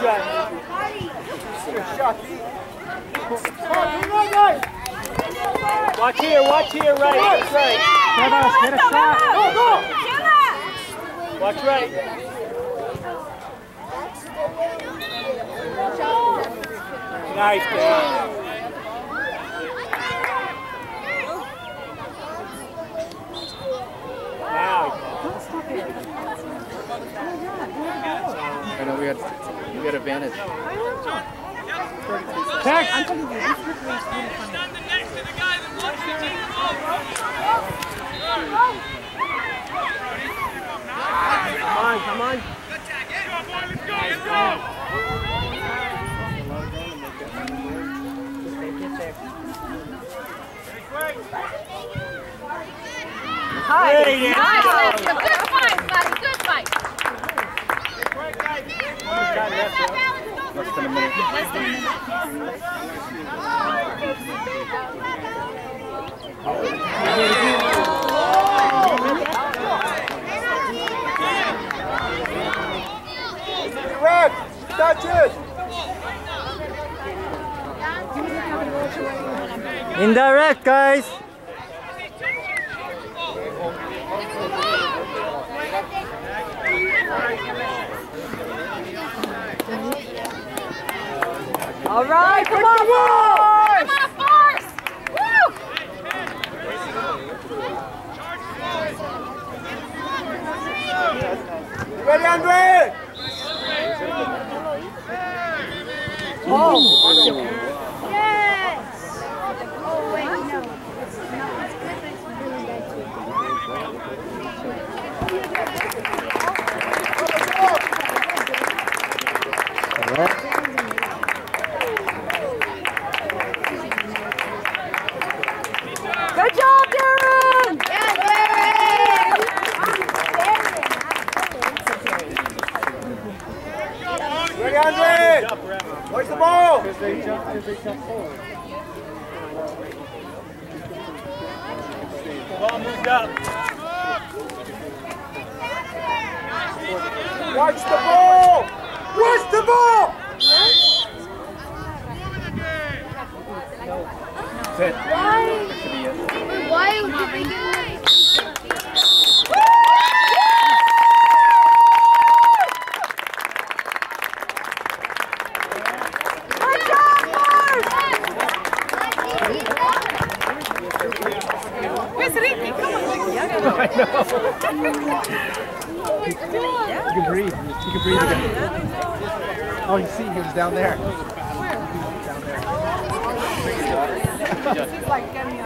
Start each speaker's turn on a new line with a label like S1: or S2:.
S1: Juan. Watch here, right. Watch right.
S2: Get a shot.
S1: Go. Watch right. Nice, man.
S3: I know we had advantage.
S2: Check.
S1: Come on.
S4: Let's go.
S5: Nice. Good fight, buddy. Good fight.
S3: Less than a minute.
S1: Red, touch it. Indirect, guys. All right, come on, boys!
S5: Come on, force! Woo!
S1: Ready, Andre? Oh!
S5: Yes! Oh, wait, no.
S6: Good job, Darren!
S5: Yeah, Darren!
S1: Ready, Andre? Where's the ball?
S2: Because they jump forward.
S1: Ball moved up. Watch the ball! Watch the ball!
S3: That's it.
S5: Why?
S3: That should be it.
S5: Why would you make it late?
S6: Good job, Mark!
S5: Where's Ricky? Come on.
S3: I know.
S6: Oh my God.
S3: You can breathe. You can breathe again. Oh, you see, he was down there. Down there.
S6: He's like getting